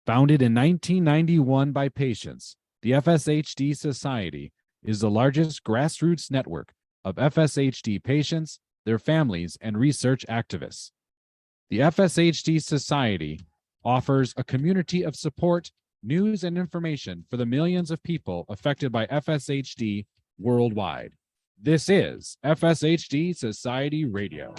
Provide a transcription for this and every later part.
Founded in 1991 by patients, the FSHD Society is the largest grassroots network of FSHD patients, their families, and research activists. The FSHD Society offers a community of support, news, and information for the millions of people affected by FSHD worldwide. This is FSHD Society Radio.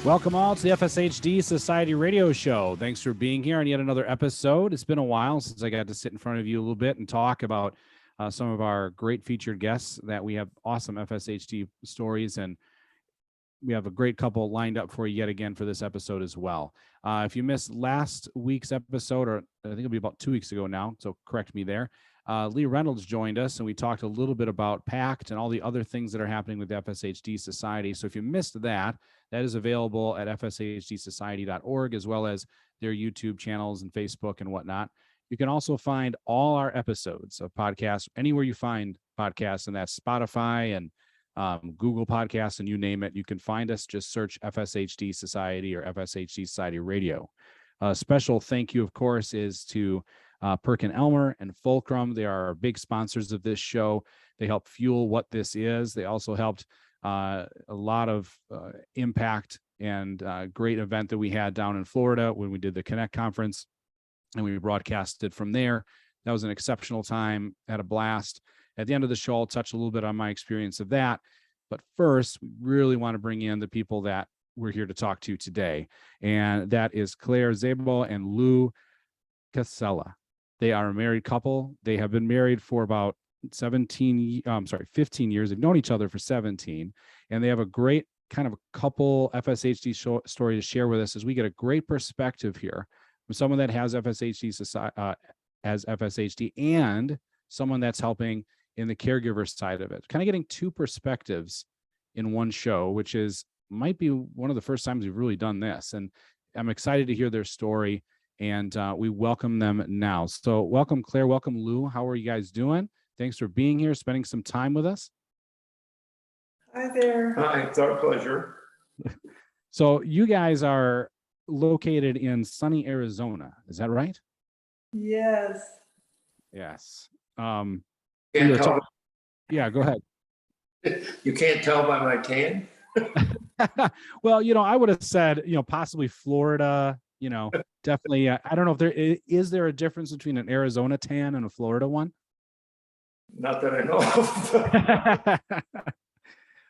Welcome all to the FSHD Society Radio Show. Thanks for being here on yet another episode. It's been a while since I got to sit in front of you a little bit and talk about some of our great featured guests that we have awesome FSHD stories, and we have a great couple lined up for you yet again for this episode as well. If you missed last week's episode, or I think it'll be about 2 weeks ago now, so correct me there, Lee Reynolds joined us and we talked a little bit about PACT and all the other things that are happening with the FSHD Society. So if you missed that, that is available at fshdsociety.org, as well as their YouTube channels and Facebook and whatnot. You can also find all our episodes of podcasts anywhere you find podcasts, and that's Spotify and Google Podcasts, and you name it. You can find us. Just search FSHD Society or FSHD Society Radio. Special thank you, of course, is to Perkin Elmer and Fulcrum. They are our big sponsors of this show. They help fuel what this is. They also helped a lot of impact and great event that we had down in Florida when we did the Connect conference, and we broadcasted from there. That was an exceptional time. Had a blast. At the end of the show, I'll touch a little bit on my experience of that. But first, we really want to bring in the people that we're here to talk to today. And that is Claire Szabo and Lou Casella. They are a married couple. They have been married for about 15 years. They've known each other for 17. And they have a great kind of a couple FSHD story to share with us, as we get a great perspective here from someone that has FSHD and someone that's helping in the caregiver side of it, kind of getting two perspectives in one show, which might be one of the first times we've really done this. And I'm excited to hear their story, and we welcome them now. So welcome, Claire. Welcome, Lou. How are you guys doing? Thanks for being here, spending some time with us. Hi there. Hi, it's our pleasure. So you guys are located in sunny Arizona. Is that right? Yes. Yes. Can't tell, yeah, go ahead. you can't tell by my tan? Well, I would have said, possibly Florida, definitely. I don't know if is there a difference between an Arizona tan and a Florida one? Not that I know of.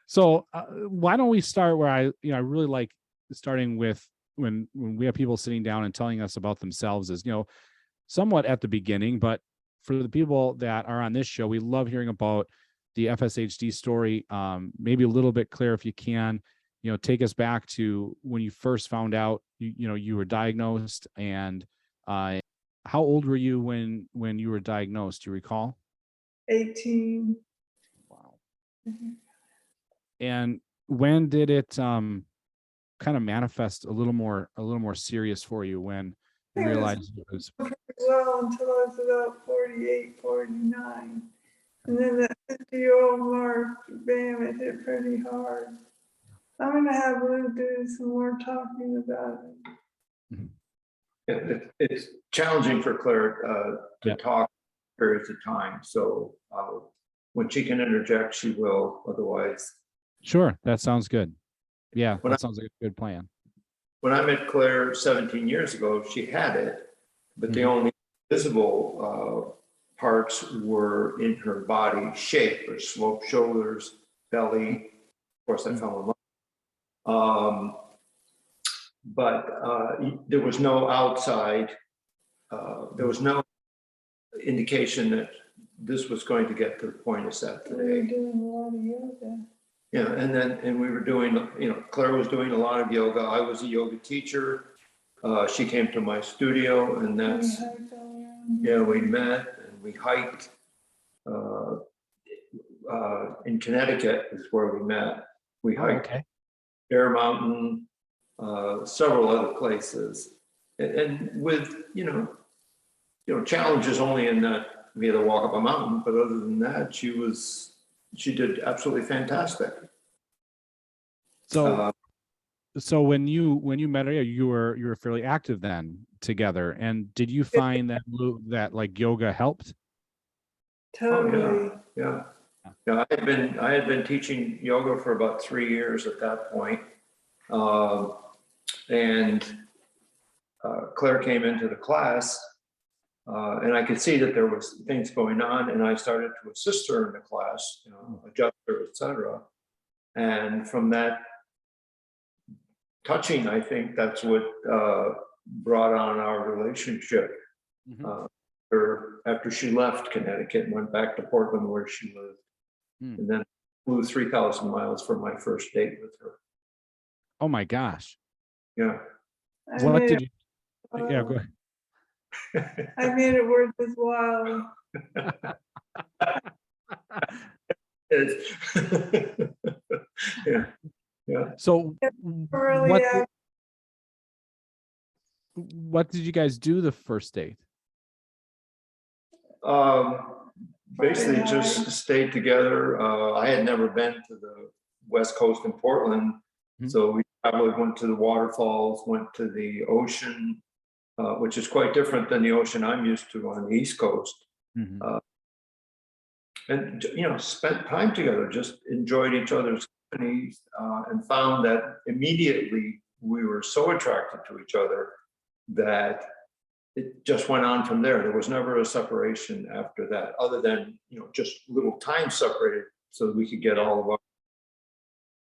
So why don't we start where I really like starting with when we have people sitting down and telling us about themselves, is, somewhat at the beginning, but for the people that are on this show, we love hearing about the FSHD story. Maybe a little bit, Claire, if you can, take us back to when you first found out you were diagnosed, and how old were you when you were diagnosed? Do you recall? 18. Wow. Mm-hmm. And when did it kind of manifest a little more serious for you, when you realized it was? Well, until I was about 48, 49. And then that 50-year-old mark, bam, it hit pretty hard. I'm going to have Lou do some more talking about it. Mm-hmm. It's challenging for Claire to talk periods of time. So when she can interject, she will. Otherwise. Sure. That sounds good. Yeah, that sounds like a good plan. When I met Claire 17 years ago, she had it, but the only visible parts were in her body shape, or sloped shoulders, belly. Of course, I fell in love. But there was no outside, there was no indication that this was going to get to the point it's at today. We were doing a lot of yoga. Yeah, and we were doing, Claire was doing a lot of yoga. I was a yoga teacher. She came to my studio, and that's, we met and we hiked. In Connecticut is where we met. We hiked Bear Mountain, several other places, and with challenges only in that we had to walk up a mountain, but other than that, she did absolutely fantastic. So, Uh, so when you met her, you were fairly active then together. And did you find that that like yoga helped? Totally. yeah. Yeah, I had been teaching yoga for about 3 years at that point. And Claire came into the class, and I could see that there was things going on, and I started to assist her in the class, adjust her, etc. And from that touching, I think that's what brought on our relationship. Mhm. After she left Connecticut and went back to Portland where she lived, and then flew 3,000 miles for my first date with her. Oh my gosh. Yeah. I What made did it, you, yeah, go ahead. I made it worth his while. Yeah, yeah. So Really, what did you guys do the first date? Basically just stayed together. I had never been to the West Coast in Portland. So we probably went to the waterfalls, went to the ocean, which is quite different than the ocean I'm used to on the East Coast. And, spent time together, just enjoyed each other's company, and found that immediately we were so attracted to each other that it just went on from there. There was never a separation after that, other than, just little time separated so that we could get all of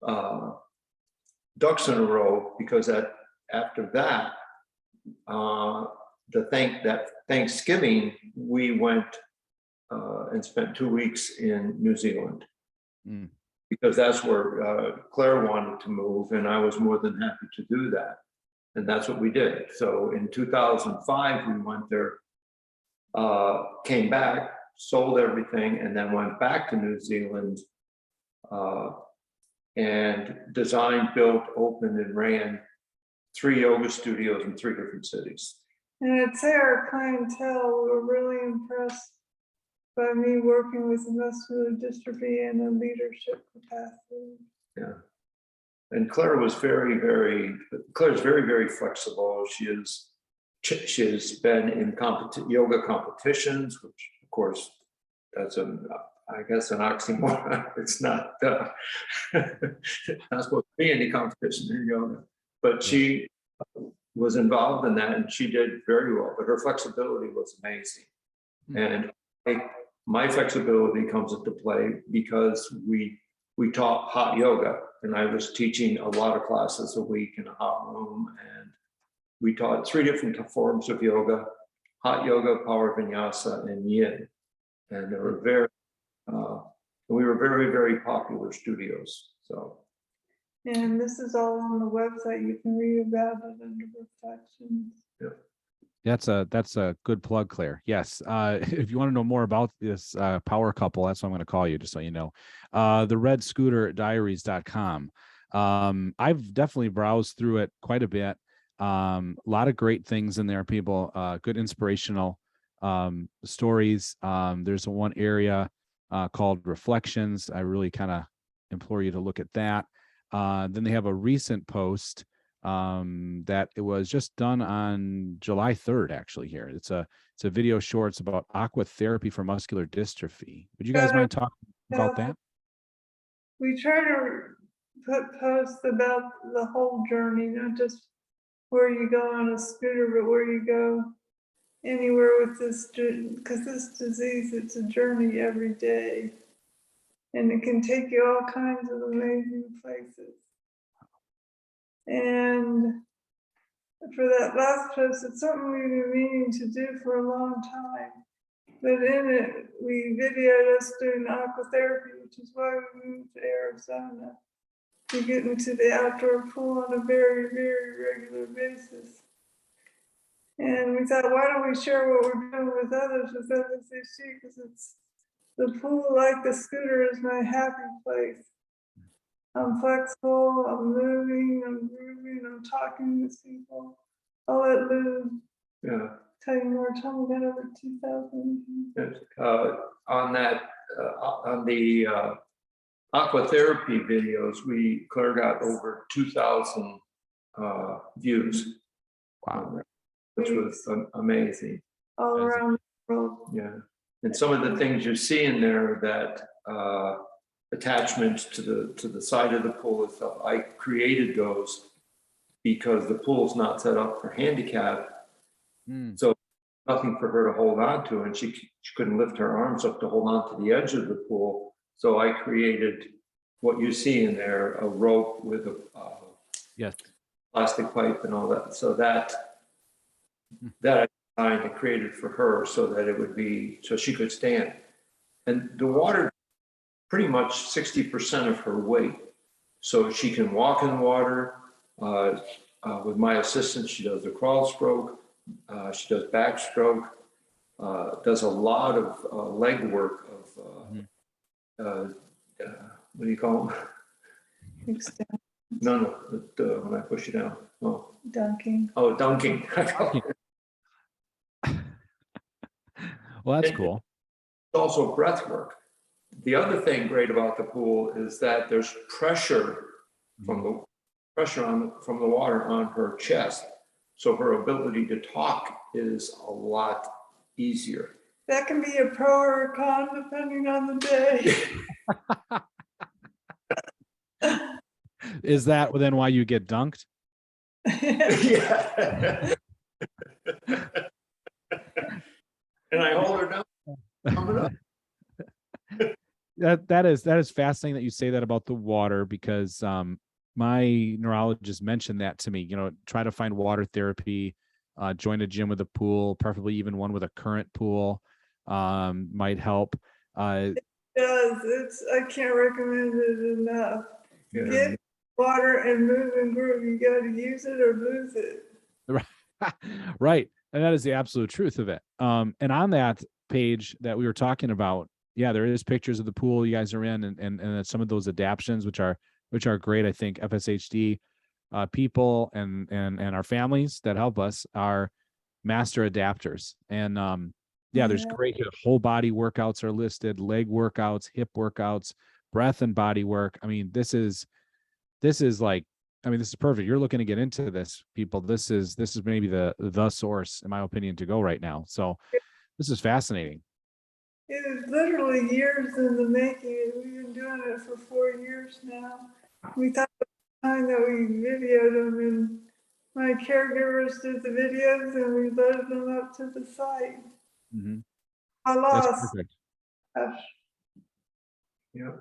our ducks in a row, because after that, that Thanksgiving, we went and spent 2 weeks in New Zealand, because that's where Claire wanted to move, and I was more than happy to do that. And that's what we did. So in 2005, we went there, came back, sold everything, and then went back to New Zealand, and designed, built, opened, and ran 3 yoga studios in 3 different cities. and I'd say our clientele were really impressed by me working with muscular dystrophy in a leadership capacity. Yeah. And Claire's very, very flexible. She has been in yoga competitions, which of course, that's I guess an oxymoron. It's not, not supposed to be any competition in yoga, but she was involved in that and she did very well, but her flexibility was amazing. And my flexibility comes into play because we taught hot yoga, and I was teaching a lot of classes a week in a hot room, and we taught 3 different forms of yoga: hot yoga, power vinyasa, and yin. And they were we were very, very popular studios. So, And this is all on the website. You can read about it under reflections. yeah. That's a good plug, Claire. Yes. If you want to know more about this power couple, that's what I'm going to call you, just so you know. The Red Scooter Diaries.com. I've definitely browsed through it quite a bit. A lot of great things in there, people. Good inspirational stories. There's one area called Reflections. I really kind of implore you to look at that. Then they have a recent post that it was just done on July 3rd, actually. Here it's a video short. It's about aqua therapy for muscular dystrophy. Would you guys mind talking about that? We try to put posts about the whole journey, not just where you go on a scooter, but where you go anywhere with this, because this disease, it's a journey every day, and it can take you all kinds of amazing places. And for that last post, it's something we've been meaning to do for a long time. But in it, we videoed us doing aqua therapy, which is why we moved to Arizona, to get into the outdoor pool on a very, very regular basis. And we thought, why don't we share what we're doing with others with FSHD? Because it's the pool, like the scooter, is my happy place. I'm flexible, I'm moving, I'm grooving, I'm talking with people. I'll let Lou tell you more. Tell me, got over 2,000. aquatherapy videos, Claire got over 2,000 views, Wow. which was amazing. all around the world. Yeah, and some of the things you see in there, that attachments to the side of the pool and stuff, I created those because the pool's not set up for handicap, so nothing for her to hold on to, and she couldn't lift her arms up to hold on to the edge of the pool. So I created what you see in there, a rope with a Yes. plastic pipe and all that. So that I designed and created for her so that it would be, so she could stand. And the water, pretty much 60% of her weight. So she can walk in the water. With my assistance, she does the crawl stroke. She does backstroke. Does a lot of leg work of, what do you call them? Extend, No, when I push you down. Oh, dunking. dunking. Well, that's And cool. also breath work. The other thing great about the pool is that there's pressure from the water on her chest. So her ability to talk is a lot easier. That can be a pro or a con depending on the day. Is that then why you get dunked? Yeah. And I hold her down. Coming up. That is fascinating that you say that about the water, because my neurologist mentioned that to me. You know, try to find water therapy, join a gym with a pool, preferably even one with a current pool, might help. It does. I can't recommend it enough. Yeah. Get water and move and groove. You got to use it or lose it. Right. And that is the absolute truth of it. And on that page that we were talking about, yeah, there is pictures of the pool you guys are in, and some of those adaptions, which are great. I think FSHD people and our families that help us are master adapters. And yeah, there's great whole body workouts are listed, leg workouts, hip workouts, breath and body work. I mean, this is like, I mean, this is perfect. You're looking to get into this, people. This is maybe the source, in my opinion, to go right now. So this is fascinating. It is literally years in the making. We've been doing it for 4 years now. We thought at the time that we videoed them, and my caregivers did the videos, and we loaded them up to the site. Mm-hmm. I That's lost. perfect. Gosh. Yeah.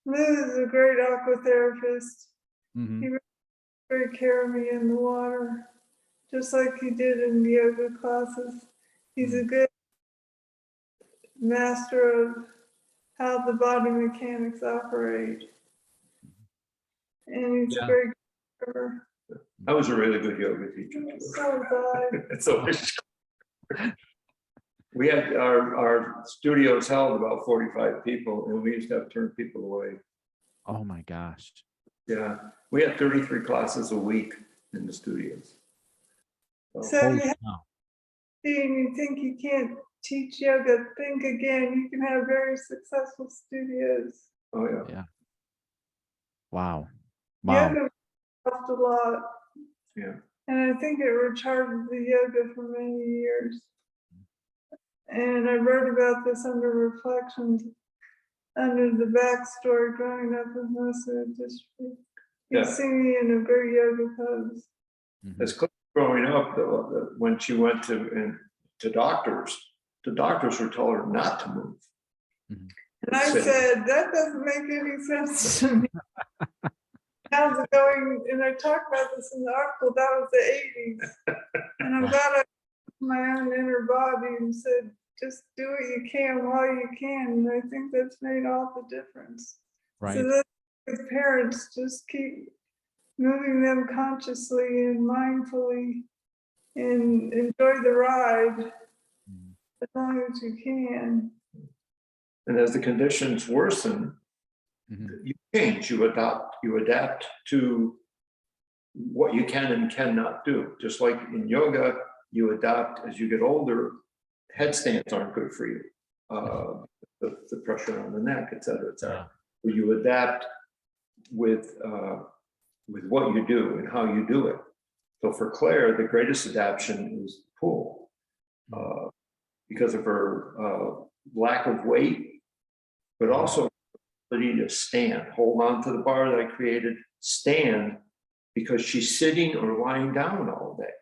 Liz is a great aquatherapist. Mm-hmm. He really took great care of me in the water, just like he did in the yoga classes. He's a good master of how the body mechanics operate. And he's a great giver. I was a really good yoga teacher too. So was So we had our studios held about 45 people, and we used to have to turn people away. Oh my gosh. Yeah, we had 33 classes a week in the studios. So Holy you have cow. seen, you think you can't teach yoga, think again. You can have very successful studios. Oh yeah. Yeah. Wow. Wow. Yoga helped a lot. Yeah. And I think it retarded the yoga for many years. And I wrote about this under Reflections, under the backstory growing up with muscular dystrophy. You see me in a great yoga pose. Mm-hmm. As Claire growing up, though, when she went to doctors, the doctors would tell her not to move. Mm-hmm. And I said, that doesn't make any sense to me. How's it going? And I talked about this in the article. That was the 80s. And I'm glad I took my own inner body and said, just do what you can while you can. And I think that's made all the difference. Right. So that as parents, just keep moving them consciously and mindfully and enjoy the ride as long as you can. And as the conditions worsen, you change, you adapt to what you can and cannot do. Just like in yoga, you adapt as you get older. Headstands aren't good for you. the pressure on the neck, et cetera, et cetera. So you adapt with what you do and how you do it. So for Claire, the greatest adaptation is the pool, because of her lack of weight, but also ability to stand, hold on to the bar that I created, stand, because she's sitting or lying down all day.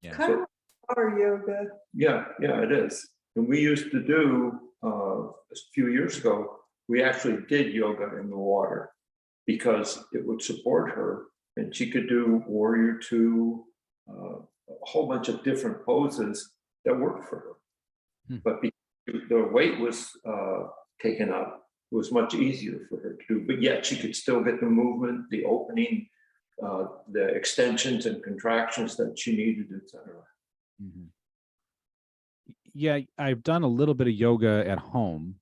Yeah. Kind of power yoga. Yeah, it is. And we used to do, a few years ago, we actually did yoga in the water because it would support her and she could do warrior two, a whole bunch of different poses that worked for her. But because the weight was taken up, it was much easier for her to do, but yet she could still get the movement, the opening, the extensions and contractions that she needed, et cetera. Yeah, I've done a little bit of yoga at home.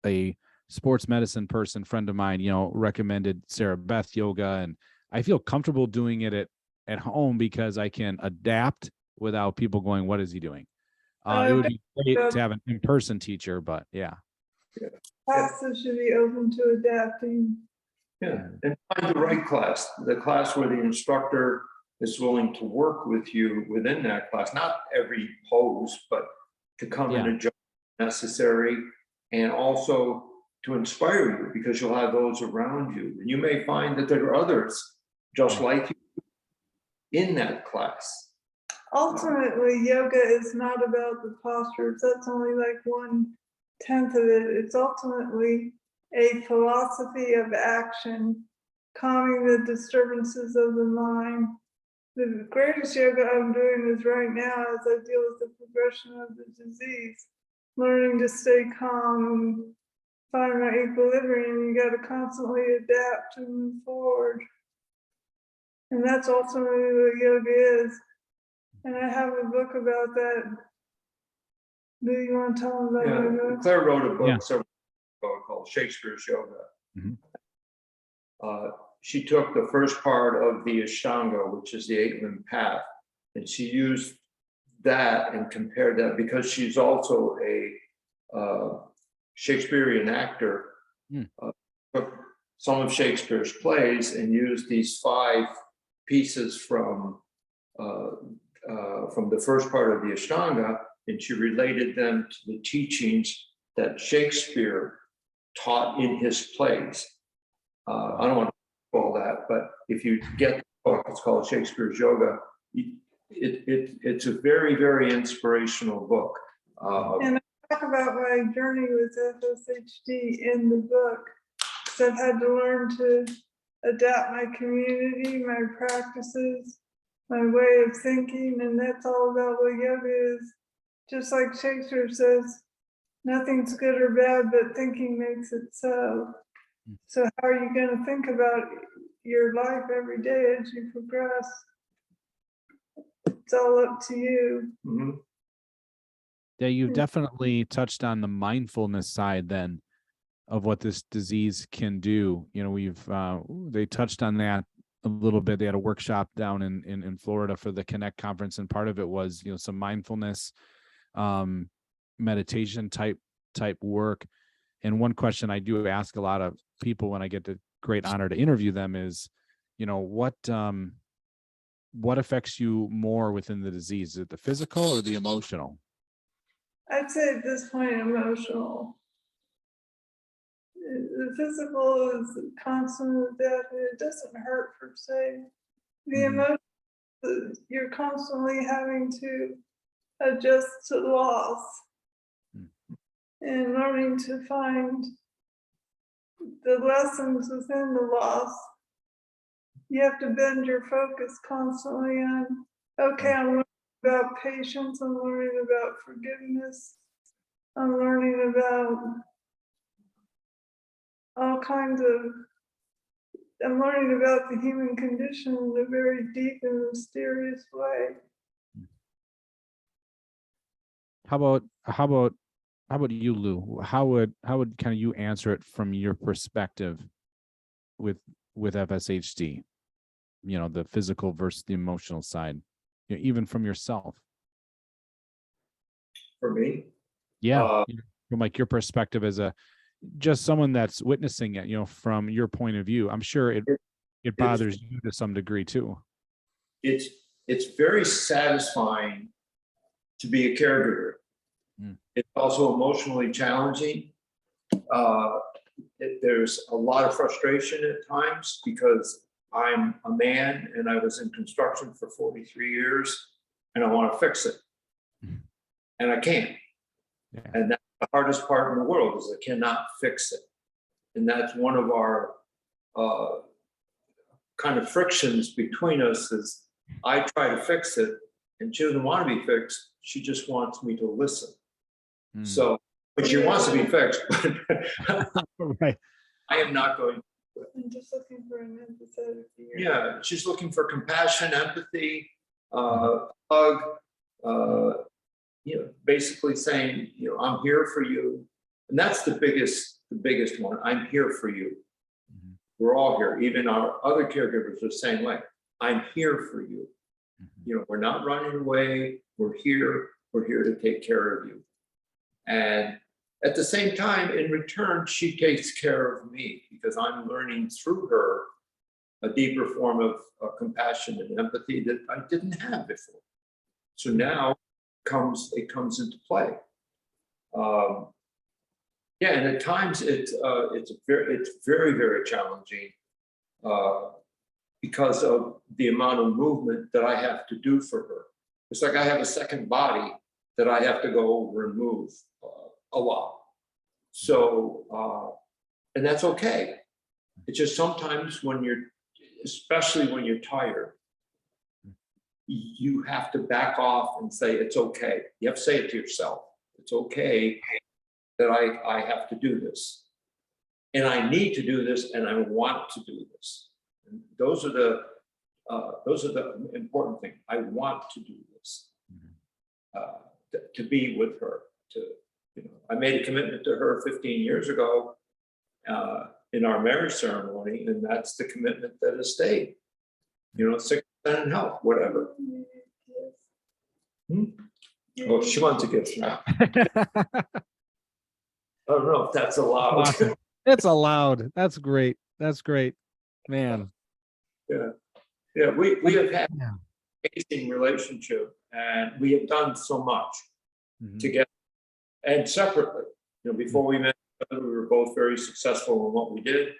A sports medicine person, friend of mine, recommended Sarah Beth yoga, and I feel comfortable doing it at home because I can adapt without people going, "What is he doing?" It would be great to have an in-person teacher, but yeah. Classes should be open to adapting. Yeah, and find the right class, the class where the instructor is willing to work with you within that class, not every pose, but to come and adjust necessary, and also to inspire you, because you'll have those around you. And you may find that there are others just like you in that class. Ultimately, yoga is not about the postures. That's only like 1/10 of it. It's ultimately a philosophy of action, calming the disturbances of the mind. The greatest yoga I'm doing is right now as I deal with the progression of the disease, learning to stay calm and find my equilibrium. You got to constantly adapt to move forward. And that's ultimately what yoga is. And I have a book about that. Do you want to tell them about yoga? Claire wrote a book several years ago called Shakespeare's Yoga. She took the first part of the Ashtanga, which is the 8-limb path, and she used that and compared that, because she's also a Shakespearean actor, took some of Shakespeare's plays and used these 5 pieces from the first part of the Ashtanga, and she related them to the teachings that Shakespeare taught in his plays. I don't want to all that, but if you get the book, it's called Shakespeare's Yoga. It's a very, very inspirational book. And I talk about my journey with FSHD in the book, because I've had to learn to adapt my community, my practices, my way of thinking, and that's all about what yoga is. Just like Shakespeare says, nothing's good or bad, but thinking makes it so. So how are you going to think about your life every day as you progress? It's all up to you. Yeah, you've definitely touched on the mindfulness side then of what this disease can do. They touched on that a little bit. They had a workshop down in Florida for the Connect conference, and part of it was some mindfulness, meditation type work. And one question I do ask a lot of people when I get the great honor to interview them is, what affects you more within the disease? Is it the physical or the emotional? I'd say at this point, emotional. The physical is constant death, and it doesn't hurt per se. The emotion, you're constantly having to adjust to loss and learning to find the lessons within the loss. You have to bend your focus constantly on, okay, I'm learning about patience, I'm learning about forgiveness, I'm learning about all kinds of, I'm learning about the human condition in a very deep and mysterious way. How about you, Lou? How would kind of you answer it from your perspective with FSHD? The physical versus the emotional side, even from yourself. For me? Yeah. Uh, From like your perspective as just someone that's witnessing it, from your point of view, I'm sure it it's bothers you to some degree too. it's very satisfying to be a caregiver. It's also emotionally challenging. There's a lot of frustration at times because I'm a man and I was in construction for 43 years and I want to fix it. And I can't. Yeah. And that's the hardest part in the world is I cannot fix it. And that's one of our kind of frictions between us is I try to fix it and she doesn't want to be fixed. She just wants me to listen. So, but she wants to be fixed, but Right. I am not going. I'm just looking for an empathetic ear. Yeah, she's looking for compassion, empathy, hug, basically saying, I'm here for you. And that's the biggest one. I'm here for you. We're all here. Even our other caregivers are the same way. I'm here for you. We're not running away. We're here. We're here to take care of you. And at the same time, in return, she takes care of me because I'm learning through her a deeper form of compassion and empathy that I didn't have before. So now it comes into play. And at times it's very, very challenging because of the amount of movement that I have to do for her. It's like I have a second body that I have to go over and move a lot. So, and that's okay. It's just sometimes especially when you're tired, you have to back off and say, it's okay. You have to say it to yourself. It's okay that I have to do this. And I need to do this and I want to do this. And those are the important things. I want to do this. To be with her, I made a commitment to her 15 years ago in our marriage ceremony, and that's the commitment that has stayed. 6% in health, whatever. Oh, she wants a gift now. I don't know if that's allowed. Awesome. It's allowed. That's great. That's great, man. Yeah. We have had an amazing relationship, and we have done so much together and separately. Before we met each other, we were both very successful in what we did,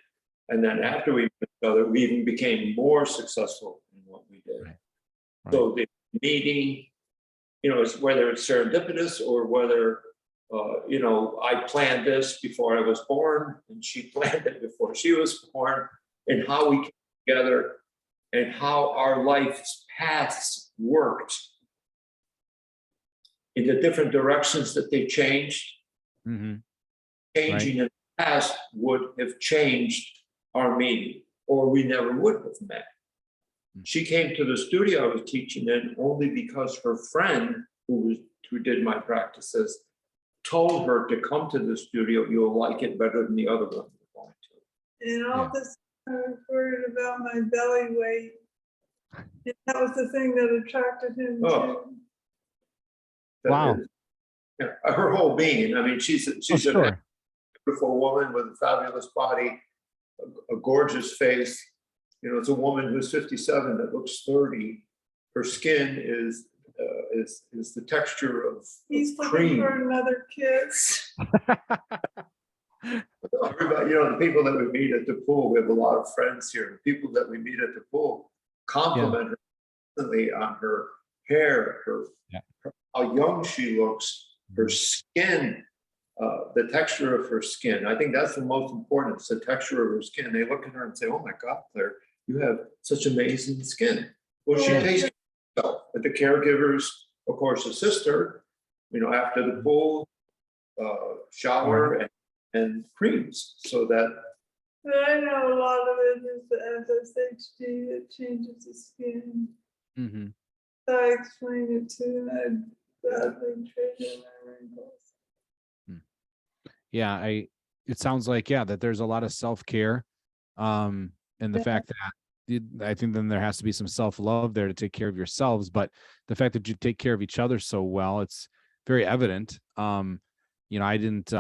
and then after we met each other, we even became more successful in what we did. Right. So the meeting, whether it's serendipitous or whether I planned this before I was born, and she planned it before she was born, and how we came together, and how our life's paths worked in the different directions that they changed. Changing in the past would have changed our meeting, or we never would have met. She came to the studio I was teaching in only because her friend, who did my practices, told her to come to the studio. You'll like it better than the other one you're going to. And all this, I was worried about my belly weight. And that was the thing that attracted him too. Wow. Her whole being. I mean, she's a beautiful woman with a fabulous body, a gorgeous face. It's a woman who's 57 that looks 30. Her skin is the texture of He's cream. looking for another kiss. Everybody, the people that we meet at the pool, we have a lot of friends here. The people that we meet at the pool compliment her constantly on her hair, how young she looks, her skin, the texture of her skin. I think that's the most important. It's the texture of her skin. They look at her and say, "Oh my God, Claire, you have such amazing skin." Well, she takes care of herself. But the caregivers, of course, assist her. After the pool, shower and creams, so that. But I know a lot of it is the FSHD that changes the skin. So I explained it to him. I badly treated my wrinkles. Yeah, it sounds like that there's a lot of self-care, and the fact that I think then there has to be some self-love there to take care of yourselves, but the fact that you take care of each other so well, it's very evident. I didn't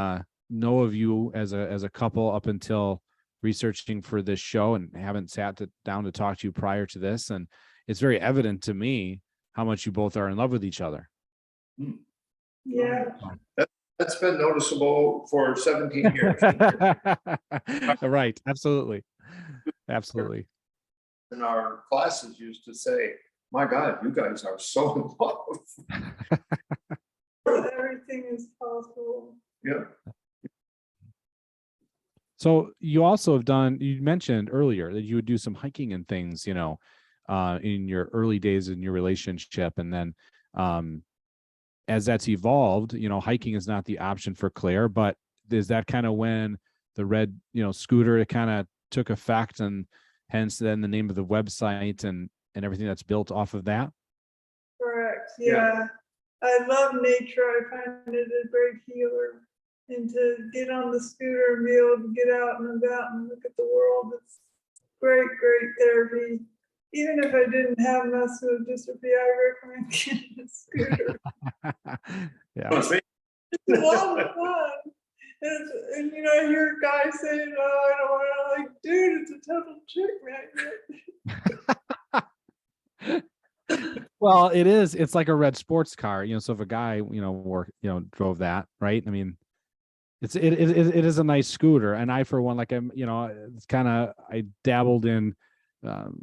know of you as a couple up until researching for this show, and haven't sat down to talk to you prior to this. And it's very evident to me how much you both are in love with each other. Yeah. That's been noticeable for 17 years. Right. Absolutely. Absolutely. And our classes used to say, my God, you guys are so in love. Everything is possible. Yeah. So you also have done, you mentioned earlier that you would do some hiking and things, in your early days in your relationship. And then as that's evolved, hiking is not the option for Claire, but is that kind of when the red, scooter kind of took effect, and hence then the name of the website and everything that's built off of that? Correct. Yeah. Yeah. I love nature. I find it a great healer. And to get on the scooter and be able to get out and about and look at the world, it's great, great therapy. Even if I didn't have muscular dystrophy, I recommend getting a scooter. Yeah. It's a lot of fun. And I hear guys saying, "Oh, I don't want to," like, dude, it's a total chick magnet. Well, it is. It's like a red sports car, so if a guy, drove that, right? I mean, it is a nice scooter. And I, for one, it's kind of, I dabbled in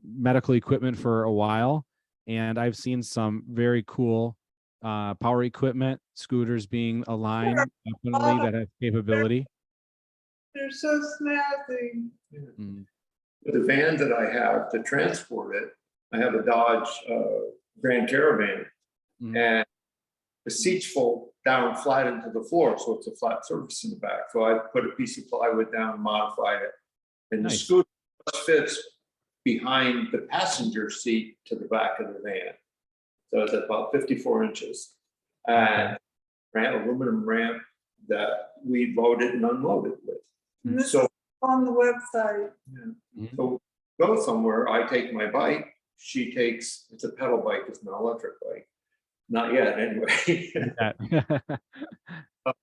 medical equipment for a while, and I've seen some very cool power equipment scooters being aligned definitely that have capability. They're so snazzy. Mm. The van that I have to transport it, I have a Dodge Grand Caravan, and the seats fold down flat into the floor, so it's a flat surface in the back. So I put a piece of plywood down and modified it, and Nice. the scooter fits behind the passenger seat to the back of the van. So it's about 54 inches, and aluminum ramp that we loaded and unloaded with. And this So is on the website. So go somewhere, I take my bike, she takes, it's a pedal bike, it's an electric bike. Not yet, anyway.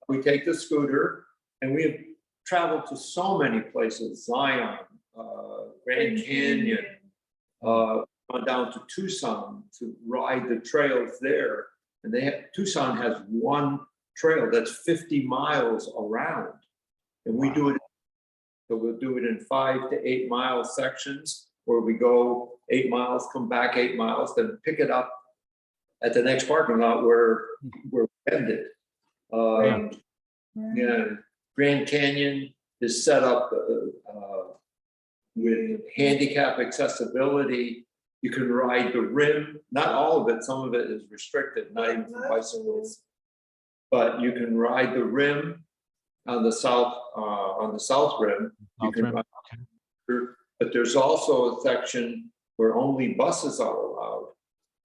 We take the scooter, and we have traveled to so many places, Zion, Grand Canyon, gone down to Tucson to ride the trails there. And Tucson has one trail that's 50 miles around. And we do it, so we'll do it in 5 to 8 mile sections, where we go 8 miles, come back 8 miles, then pick it up at the next parking lot where we ended. Grand Canyon is set up with handicap accessibility. You can ride the rim, not all of it, some of it is restricted, not even for bicycles. But you can ride the rim on the south rim. You can ride, but there's also a section where only buses are allowed,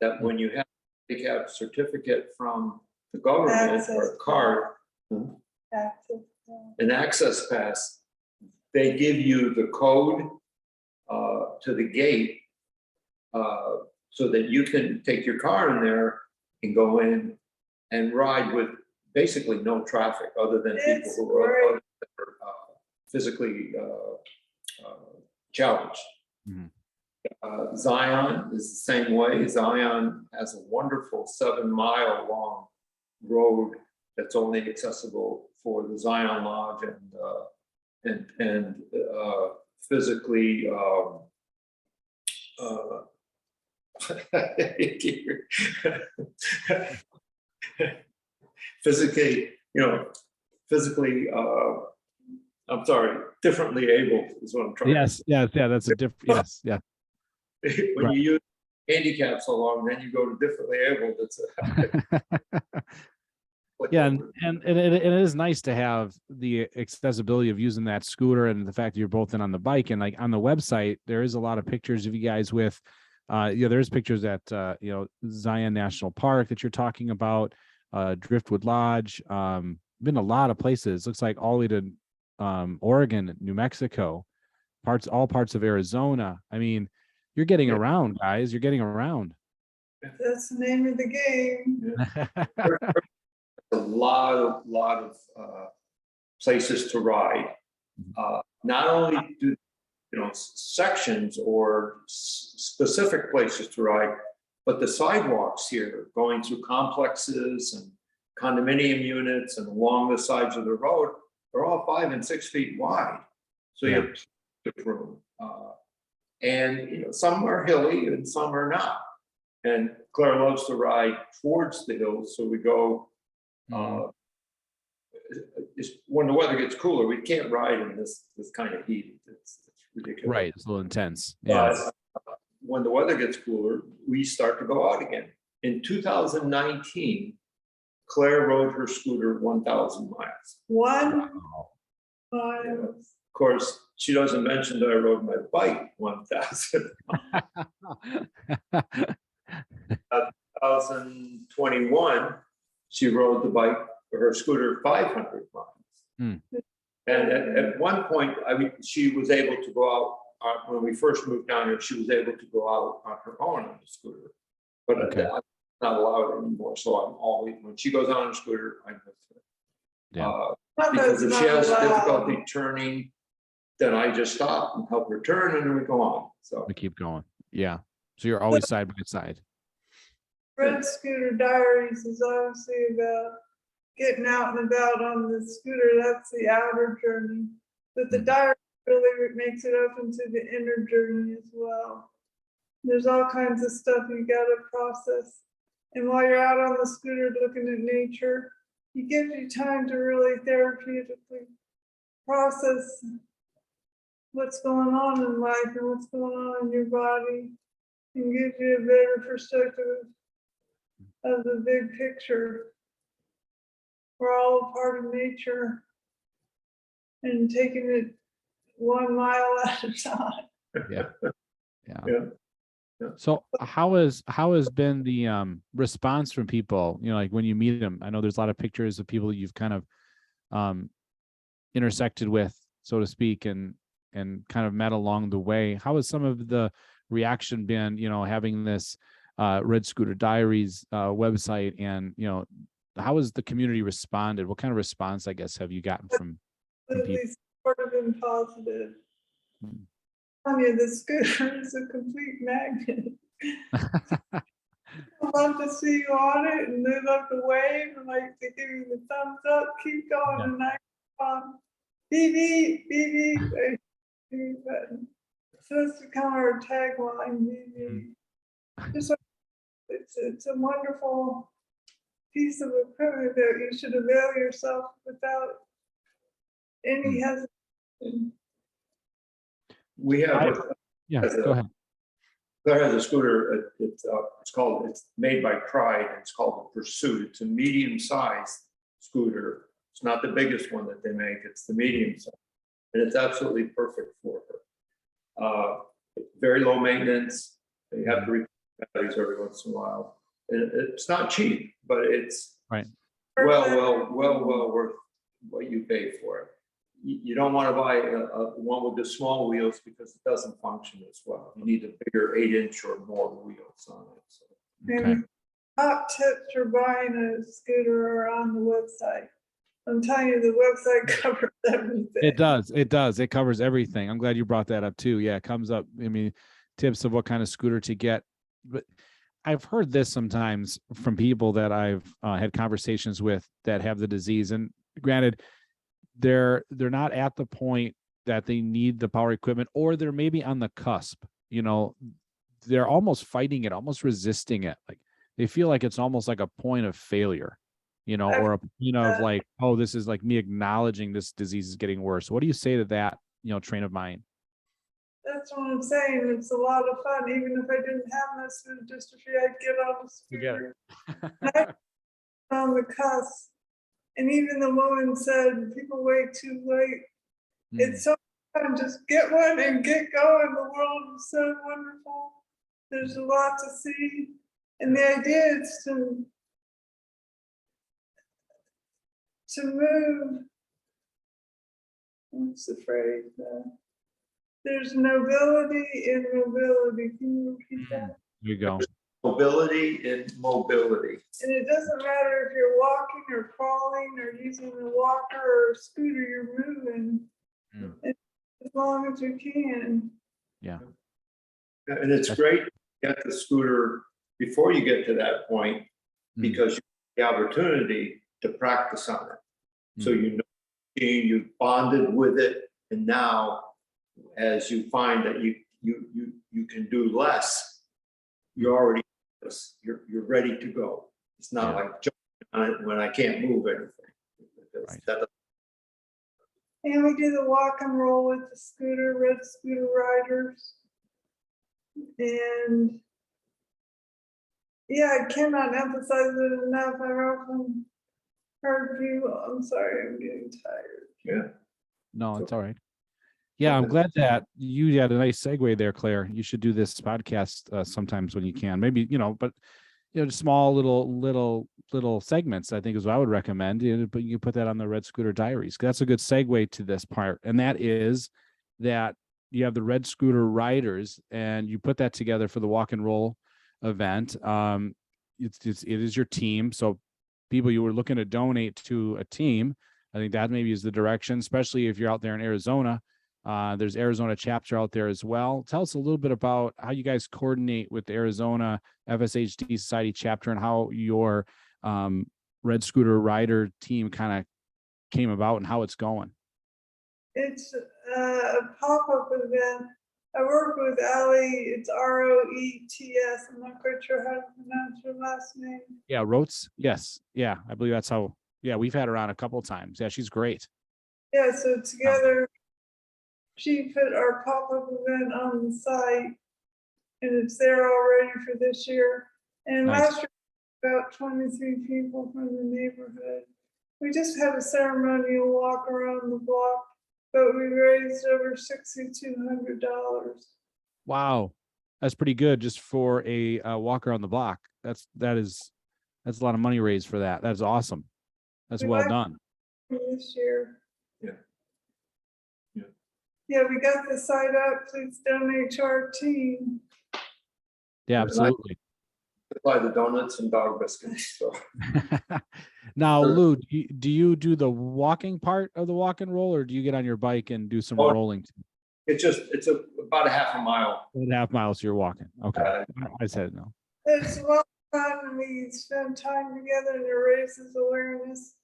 that when you have a handicap certificate from the government or a card, an access pass, they give you the code to the gate, so that you can take your car in there and go in and ride with basically no traffic, other than people who are physically challenged. Zion is the same way. Zion has a wonderful 7-mile long road that's only accessible for the Zion Lodge and physically I'm sorry, differently able is what I'm trying to say. Yeah, that's a different, yes, yeah. When you use handicap so long, then you go to differently able, that's yeah, and it is nice to have the accessibility of using that scooter, and the fact that you're both in on the bike. And like on the website, there is a lot of pictures of you guys with there's pictures at Zion National Park that you're talking about, Driftwood Lodge, been a lot of places. Looks like all the way to Oregon, New Mexico, all parts of Arizona. I mean, you're getting around, guys. You're getting around. That's the name of the game. a lot of places to ride. Not only do sections or specific places to ride, but the sidewalks here going through complexes and condominium units and along the sides of the road are all 5 and 6 feet wide. So you have plenty of room. And some are hilly and some are not. And Claire loves to ride towards the hills, so we go. When the weather gets cooler, we can't ride in this kind of heat. It's ridiculous. Right, it's a little intense. Yeah. But when the weather gets cooler, we start to go out again. In 2019, Claire rode her scooter 1,000 miles. 1 Wow. mile. Of course, she doesn't mention that I rode my bike 1,000 miles. 2021, she rode the bike, her scooter, 500 miles. Hmm. And at one point, she was able to go out, when we first moved down here, she was able to go out on her own on the scooter. But Okay. I'm not allowed anymore, so I'm always, when she goes on a scooter, I'm with her. Yeah. Because if she has Not allowed. difficulty turning, then I just stop and help her turn, and then we go on. So We keep going. Yeah. So you're always side by side. Red Scooter Diaries is obviously about getting out and about on the scooter. That's the outer journey. But the diary really makes it up into the inner journey as well. There's all kinds of stuff you got to process. And while you're out on the scooter looking at nature, it gives you time to really therapeutically process what's going on in life and what's going on in your body, and gives you a better perspective of the big picture. We're all a part of nature and taking it 1 mile at a time. Yeah. Yeah. yeah. So how has been the response from people, like when you meet them? I know there's a lot of pictures of people you've kind of intersected with, so to speak, and kind of met along the way. How has some of the reaction been, having this Red Scooter Diaries website, and how has the community responded? What kind of response, I guess, have you gotten from people? Really supportive and positive. I mean, the scooter is a complete magnet. I love to see you on it, and they love to wave and like to give you the thumbs up, keep going, and I beep beep beep beep button. So it's become our tagline, beep beep. It's a wonderful piece of equipment that you should avail yourself without any hesitation. We have. Go ahead. Claire has a scooter. It's made by Pride. It's called the Pursuit. It's a medium-sized scooter. It's not the biggest one that they make. It's the medium size, and it's absolutely perfect for her. Very low maintenance. You have to replace batteries every once in a while. And it's not cheap, but it's Right. well worth what you pay for it. You don't want to buy one with the small wheels because it doesn't function as well. You need a bigger 8-inch or more wheels on it. So. Okay. And top tips for buying a scooter are on the website. I'm telling you, the website covers everything. It does. It covers everything. I'm glad you brought that up too. Yeah, it comes up. I mean, tips of what kind of scooter to get. But I've heard this sometimes from people that I've had conversations with that have the disease. And granted, they're not at the point that they need the power equipment, or they're maybe on the cusp. They're almost fighting it, almost resisting it. Like they feel like it's almost like a point of failure, or a of like, oh, this is like me acknowledging this disease is getting worse. What do you say to that, train of mind? That's what I'm saying. It's a lot of fun. Even if I didn't have muscular dystrophy, I'd get on the scooter. On the cusp. And even the woman said, people wait too late. It's so fun. Just get one and get going. The world is so wonderful. There's a lot to see. And the idea is to move. What's the phrase? There's nobility in mobility. Can you repeat that? There you go. mobility and mobility. And it doesn't matter if you're walking or crawling or using a walker or a scooter, you're moving. Mm. As long as you can. Yeah. And it's great to get the scooter before you get to that point, because you have the opportunity to practice on it. So you know, you bonded with it, and now as you find that you can do less, you're already you're ready to go. It's not like jumping on it when I can't move anything. Right. And we do the walk and roll with the scooter, Red Scooter Riders. And yeah, I cannot emphasize it enough. I've often heard people, I'm sorry, I'm getting tired. Yeah. No, it's all right. Yeah, I'm glad that you had a nice segue there, Claire. You should do this podcast sometimes when you can. Maybe, but just small little segments, I think is what I would recommend. But you can put that on the Red Scooter Diaries. That's a good segue to this part. And that is that you have the Red Scooter Riders, and you put that together for the walk and roll event. It is your team. So people you were looking to donate to a team, I think that maybe is the direction, especially if you're out there in Arizona. There's Arizona chapter out there as well. Tell us a little bit about how you guys coordinate with the Arizona FSHD Society chapter and how your Red Scooter Rider team kind of came about and how it's going. It's a pop-up event. I work with Allie, it's ROETS. I'm not quite sure how to pronounce her last name. Yeah, Rotes. Yes. Yeah, I believe that's how, we've had her on a couple of times. Yeah, she's great. Yeah, so together, she put our pop-up event on the site, and it's there already for this year. And last year, about 23 people from the neighborhood. We just had a ceremonial walk around the block, but we raised over $6,200. Wow, that's pretty good just for a walk around the block. That's a lot of money raised for that. That's awesome. That's well done. This year. Yeah. Yeah, we got the site up. Please donate to our team. Yeah, absolutely. Buy the donuts and dog biscuits. So. Now, Lou, do you do the walking part of the walk and roll, or do you get on your bike and do some rolling? It's about a half a mile. 1.5 miles you're walking. Okay. I said no. It's a lot of fun and we spend time together, and it raises awareness.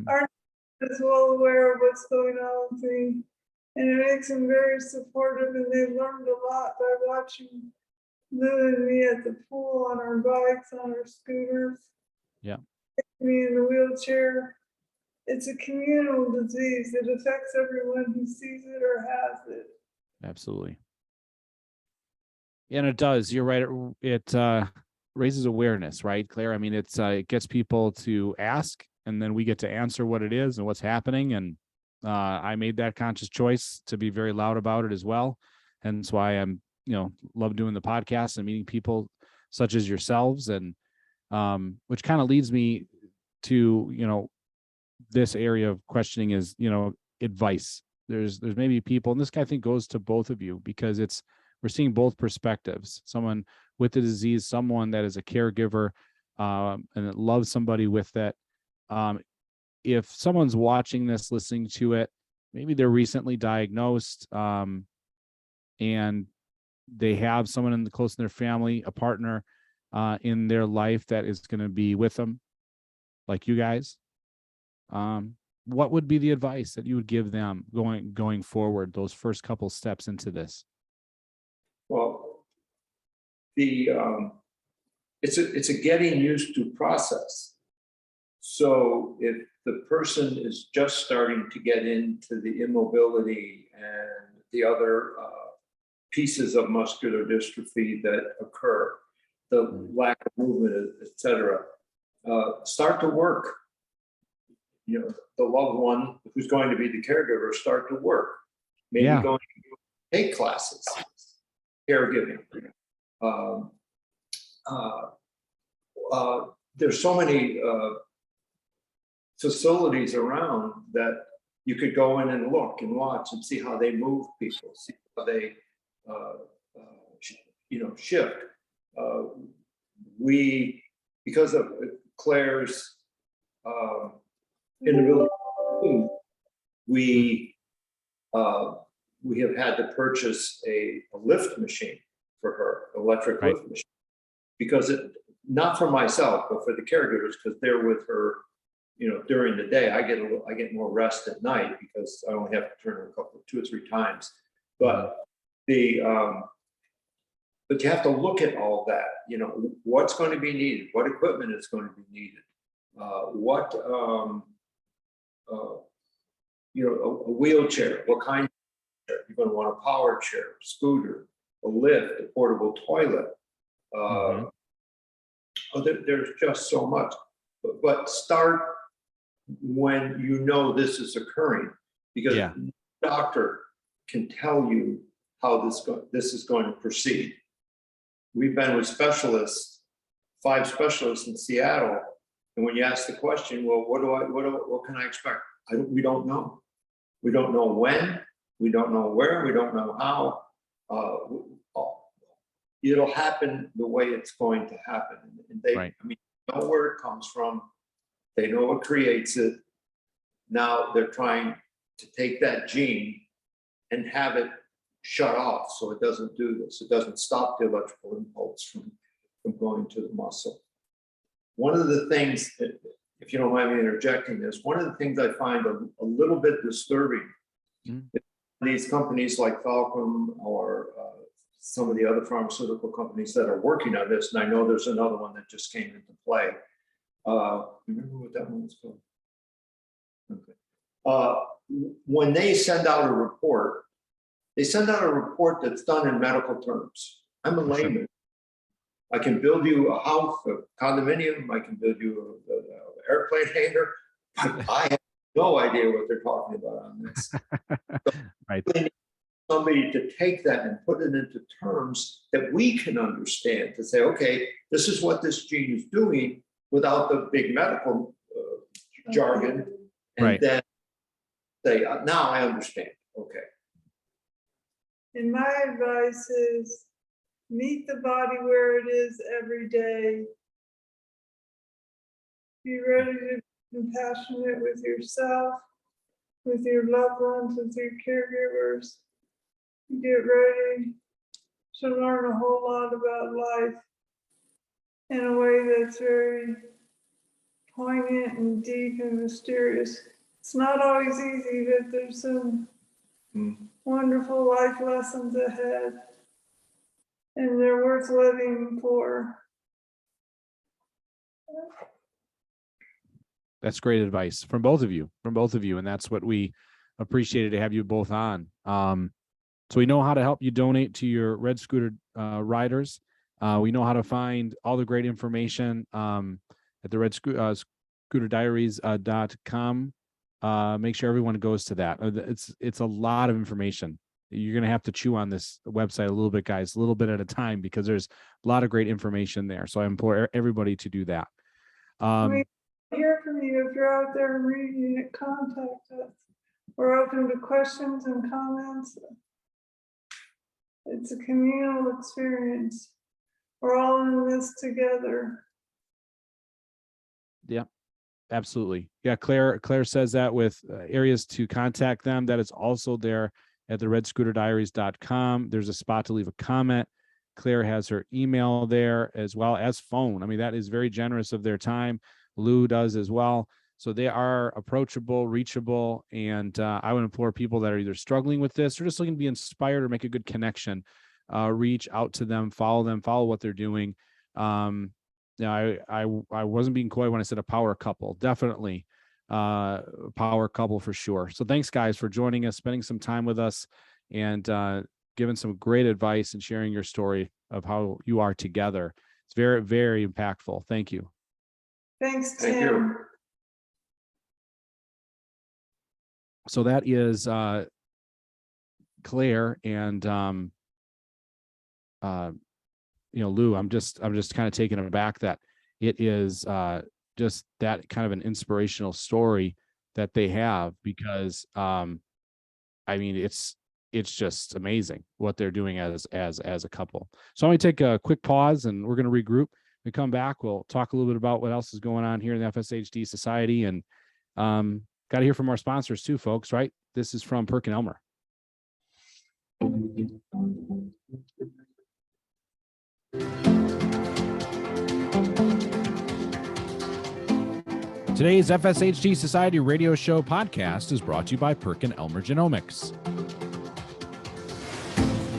Our team is well aware of what's going on with me, and it makes them very supportive, and they've learned a lot by watching Lou and me at the pool, on our bikes, on our scooters. Yeah. Me in the wheelchair. It's a communal disease. It affects everyone who sees it or has it. Absolutely. And it does. You're right. It raises awareness, right, Claire? I mean, it gets people to ask, and then we get to answer what it is and what's happening. And I made that conscious choice to be very loud about it as well. And that's why I'm, love doing the podcast and meeting people such as yourselves, and which kind of leads me to, this area of questioning is, advice. There's maybe people, and this I think goes to both of you, because we're seeing both perspectives. Someone with the disease, someone that is a caregiver, and that loves somebody with that. If someone's watching this, listening to it, maybe they're recently diagnosed, and they have someone close in their family, a partner in their life that is going to be with them, like you guys. What would be the advice that you would give them going forward, those first couple steps into this? Well, it's a getting used to process. So if the person is just starting to get into the immobility and the other pieces of muscular dystrophy that occur, the lack of movement, etc., start to work. The loved one who's going to be the caregiver start to work. Maybe going to take classes, caregiving. There's so many facilities around that you could go in and look and watch and see how they move people, see how they shift. we, because of Claire's inability to move, we have had to purchase a lift machine for her, electric Right. lift machine, because not for myself, but for the caregivers, because they're with her, during the day. I get more rest at night because I only have to turn her two or three times. But but you have to look at all that, what's going to be needed, what equipment is going to be needed, a wheelchair, what kind of chair. You're going to want a power chair, scooter, a lift, a portable toilet. There's just so much. But start when you know this is occurring, because the doctor can tell you how this is going to proceed. We've been with specialists, 5 specialists in Seattle, and when you ask the question, well, what can I expect? We don't know. We don't know when. We don't know where. We don't know how. It'll happen the way it's going to happen, and they know where it comes from. They know what creates it. Now they're trying to take that gene and have it shut off so it doesn't do this. It doesn't stop the electrical impulse from going to the muscle. One of the things, if you don't mind me interjecting this, one of the things I find a little bit disturbing, these companies like Falcom or some of the other pharmaceutical companies that are working on this, and I know there's another one that just came into play. Remember what that one was called? Okay. When they send out a report, they send out a report that's done in medical terms. I'm a layman. I can build you a house, a condominium. I can build you an airplane hangar, but I have no idea what they're talking about on this. Right. They need somebody to take that and put it into terms that we can understand, to say, okay, this is what this gene is doing, without the big medical jargon, and then say, now I understand. Okay. And my advice is meet the body where it is every day. Be ready to be compassionate with yourself, with your loved ones, with your caregivers. Get ready to learn a whole lot about life in a way that's very poignant and deep and mysterious. It's not always easy, but there's some wonderful life lessons ahead, and they're worth living for. That's great advice from both of you, and that's what we appreciated to have you both on. So we know how to help you donate to your Red Scooter riders. We know how to find all the great information at the Red Scooter Diaries.com. Make sure everyone goes to that. It's a lot of information. You're going to have to chew on this website a little bit, guys, a little bit at a time, because there's a lot of great information there. So I implore everybody to do that. We hear from you. If you're out there reading it, contact us. We're open to questions and comments. It's a communal experience. We're all in this together. Yeah, absolutely. Yeah, Claire says that with areas to contact them, that is also there at the redscooterdiaries.com. There's a spot to leave a comment. Claire has her email there, as well as phone. I mean, that is very generous of their time. Lou does as well. So they are approachable, reachable, and I would implore people that are either struggling with this or just looking to be inspired or make a good connection, reach out to them, follow what they're doing. I wasn't being coy when I said a power couple. Definitely power couple for sure. So thanks, guys, for joining us, spending some time with us, and giving some great advice and sharing your story of how you are together. It's very, very impactful. Thank you. Thanks, Tim. Thank you. So that is Claire and Lou. I'm just kind of taken aback that it is just that kind of an inspirational story that they have, because I mean, it's just amazing what they're doing as a couple. So I'm going to take a quick pause, and we're going to regroup. we come back, we'll talk a little bit about what else is going on here in the FSHD Society, and got to hear from our sponsors too, folks, right? This is from Perkin Elmer. Today's FSHD Society radio show podcast is brought to you by Perkin Elmer Genomics.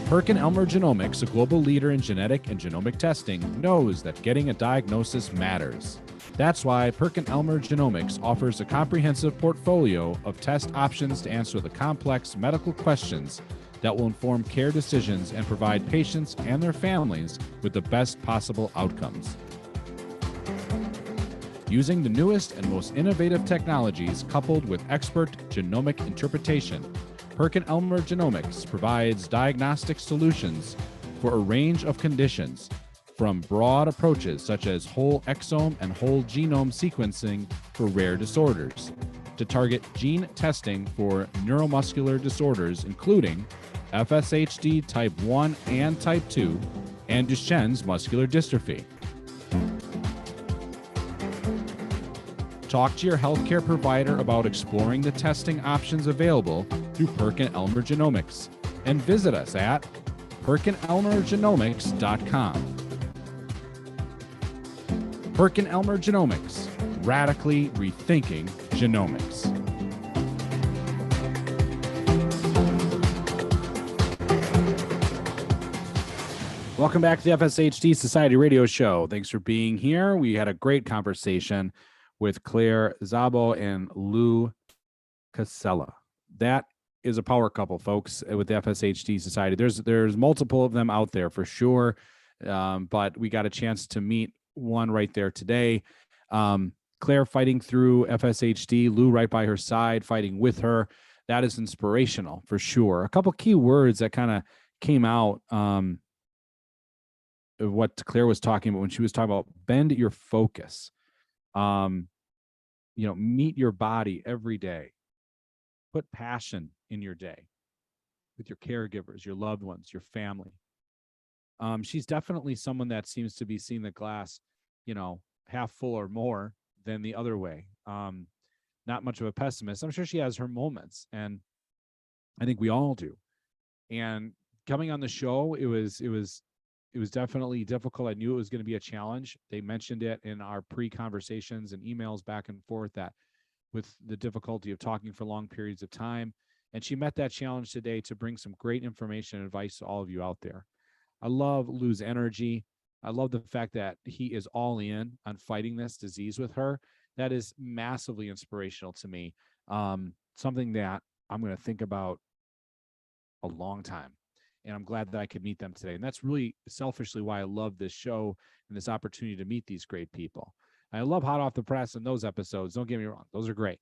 Perkin Elmer Genomics, a global leader in genetic and genomic testing, knows that getting a diagnosis matters. That's why Perkin Elmer Genomics offers a comprehensive portfolio of test options to answer the complex medical questions that will inform care decisions and provide patients and their families with the best possible outcomes. Using the newest and most innovative technologies coupled with expert genomic interpretation, Perkin Elmer Genomics provides diagnostic solutions for a range of conditions, from broad approaches such as whole exome and whole genome sequencing for rare disorders, to target gene testing for neuromuscular disorders including FSHD type 1 and type 2 and Duchenne's muscular dystrophy. Talk to your healthcare provider about exploring the testing options available through Perkin Elmer Genomics and visit us at PerkinElmerGenomics.com. Perkin Elmer Genomics, radically rethinking genomics. Welcome back to the FSHD Society radio show. Thanks for being here. We had a great conversation with Claire Szabo and Lou Casella. That is a power couple, folks, with the FSHD Society. There's multiple of them out there for sure, but we got a chance to meet one right there today. Claire fighting through FSHD, Lou right by her side, fighting with her. That is inspirational for sure. A couple key words that kind of came out of what Claire was talking about when she was talking about bend your focus. Meet your body every day. Put passion in your day with your caregivers, your loved ones, your family. She's definitely someone that seems to be seeing the glass, half full or more than the other way. Not much of a pessimist. I'm sure she has her moments, and I think we all do. And coming on the show, it was definitely difficult. I knew it was going to be a challenge. They mentioned it in our pre-conversations and emails back and forth that with the difficulty of talking for long periods of time. And she met that challenge today to bring some great information and advice to all of you out there. I love Lou's energy. I love the fact that he is all in on fighting this disease with her. That is massively inspirational to me. Something that I'm going to think about a long time. And I'm glad that I could meet them today. And that's really selfishly why I love this show and this opportunity to meet these great people. I love Hot Off the Press and those episodes. Don't get me wrong. Those are great.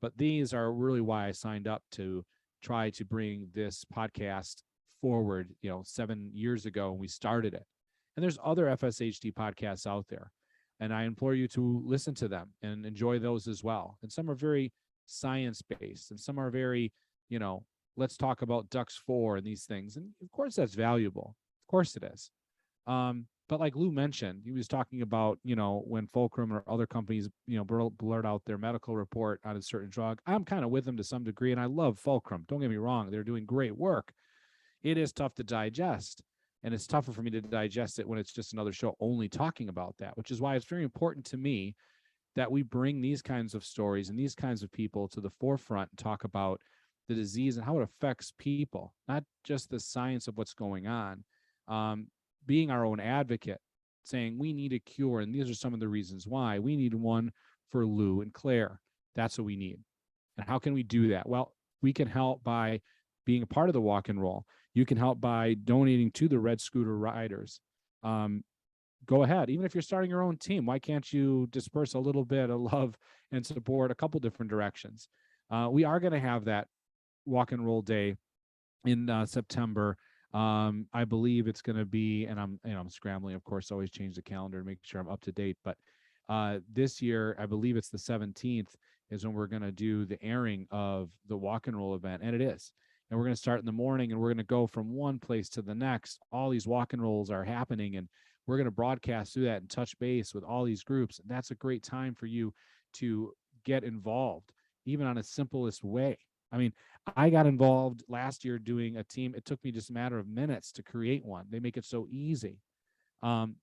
But these are really why I signed up to try to bring this podcast forward, 7 years ago when we started it. And there's other FSHD podcasts out there. And I implore you to listen to them and enjoy those as well. And some are very science-based and some are very, let's talk about DUX4 and these things. And of course, that's valuable. Of course it is. But like Lou mentioned, he was talking about, when Fulcrum or other companies, blurt out their medical report on a certain drug. I'm kind of with them to some degree, and I love Fulcrum. Don't get me wrong. They're doing great work. It is tough to digest, and it's tougher for me to digest it when it's just another show only talking about that, which is why it's very important to me that we bring these kinds of stories and these kinds of people to the forefront and talk about the disease and how it affects people, not just the science of what's going on. Being our own advocate, saying we need a cure, and these are some of the reasons why. We need one for Lou and Claire. That's what we need. And how can we do that? Well, we can help by being a part of the walk and roll. You can help by donating to the Red Scooter Riders. Go ahead. Even if you're starting your own team, why can't you disperse a little bit of love and support a couple different directions? We are going to have that walk and roll day in September. I believe it's going to be, and I'm scrambling, of course, always change the calendar to make sure I'm up to date. But this year, I believe it's the 17th is when we're going to do the airing of the walk and roll event. And it is. And we're going to start in the morning and we're going to go from one place to the next. All these walk and rolls are happening. And we're going to broadcast through that and touch base with all these groups. And that's a great time for you to get involved, even on a simplest way. I mean, I got involved last year doing a team. It took me just a matter of minutes to create one. They make it so easy.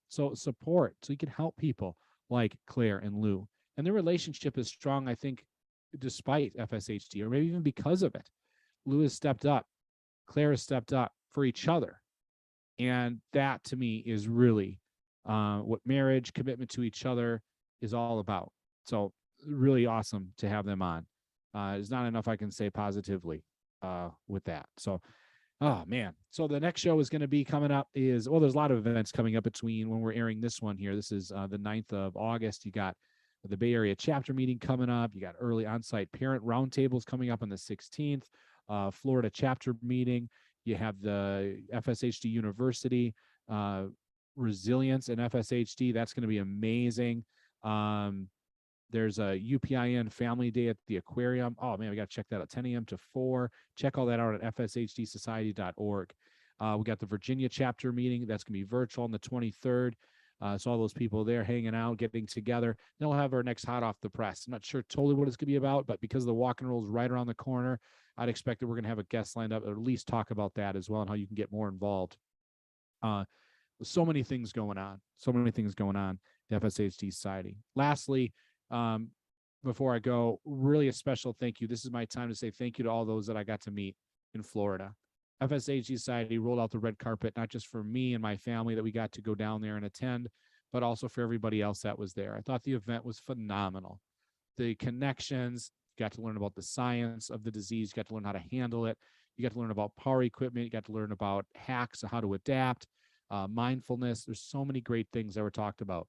So support, so you can help people like Claire and Lou. And their relationship is strong, I think, despite FSHD, or maybe even because of it. Lou has stepped up. Claire has stepped up for each other. And that, to me, is really what marriage, commitment to each other is all about. So really awesome to have them on. There's not enough I can say positively with that. So, oh, man. So the next show is going to be coming up is, well, there's a lot of events coming up between when we're airing this one here. This is the 9th of August. You got the Bay Area chapter meeting coming up. You got early on-site parent roundtables coming up on the 16th, Florida chapter meeting. You have the FSHD University resilience and FSHD. That's going to be amazing. There's a UPIN Family Day at the Aquarium. Oh, man, we got to check that out, 10 a.m. to 4. Check all that out at fshdsociety.org. We got the Virginia chapter meeting. That's going to be virtual on the 23rd. So all those people there hanging out, getting together. Then we'll have our next hot off the press. I'm not sure totally what it's going to be about, but because the walk and roll is right around the corner, I'd expect that we're going to have a guest lined up, or at least talk about that as well, and how you can get more involved. So many things going on. The FSHD Society. Lastly, before I go, really a special thank you. This is my time to say thank you to all those that I got to meet in Florida. FSHD Society rolled out the red carpet, not just for me and my family that we got to go down there and attend, but also for everybody else that was there. I thought the event was phenomenal. The connections, you got to learn about the science of the disease, you got to learn how to handle it, you got to learn about power equipment, you got to learn about hacks, how to adapt, mindfulness. There's so many great things that were talked about.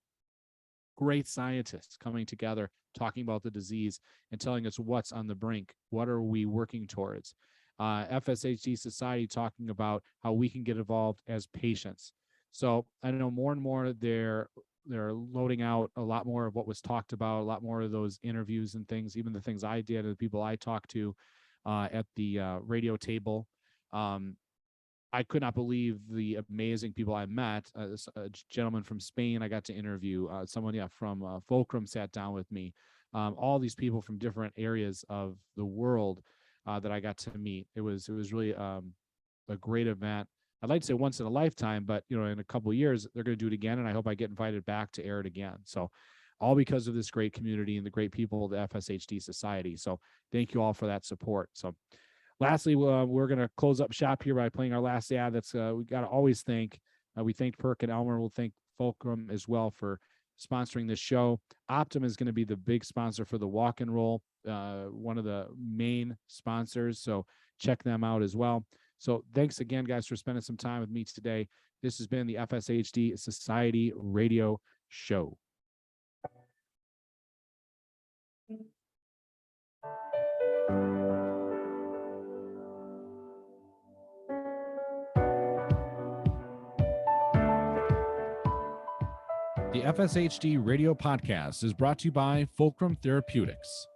Great scientists coming together, talking about the disease and telling us what's on the brink. What are we working towards? FSHD Society talking about how we can get involved as patients. So I know more and more they're loading out a lot more of what was talked about, a lot more of those interviews and things, even the things I did, the people I talked to at the radio table. I could not believe the amazing people I met. A gentleman from Spain I got to interview. Someone from Fulcrum sat down with me. All these people from different areas of the world that I got to meet. It was really a great event. I'd like to say once in a lifetime, but in a couple of years they're going to do it again, and I hope I get invited back to air it again. So, all because of this great community and the great people of the FSHD Society. So, thank you all for that support. So, lastly, we're going to close up shop here by playing our last ad. That's we got to always thank. We thanked Perk and Elmer. We'll thank Fulcrum as well for sponsoring this show. Optum is going to be the big sponsor for the walk and roll, one of the main sponsors. So check them out as well. So thanks again, guys, for spending some time with me today. This has been the FSHD Society Radio Show. The FSHD Radio Podcast is brought to you by Fulcrum Therapeutics.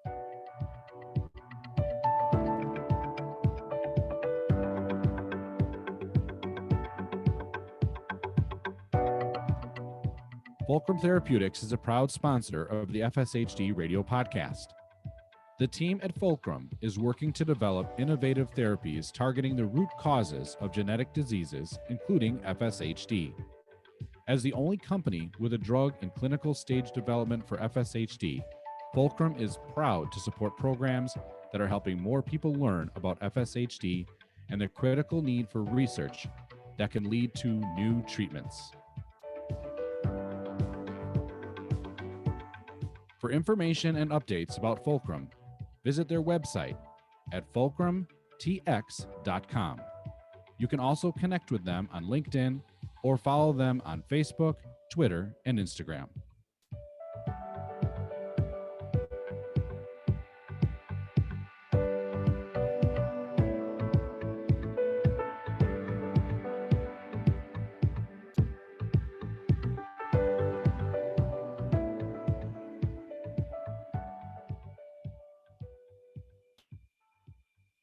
Fulcrum Therapeutics is a proud sponsor of the FSHD Radio Podcast. The team at Fulcrum is working to develop innovative therapies targeting the root causes of genetic diseases, including FSHD. As the only company with a drug in clinical stage development for FSHD, Fulcrum is proud to support programs that are helping more people learn about FSHD and the critical need for research that can lead to new treatments. For information and updates about Fulcrum, visit their website at fulcrumtx.com. You can also connect with them on LinkedIn or follow them on Facebook, Twitter, and Instagram.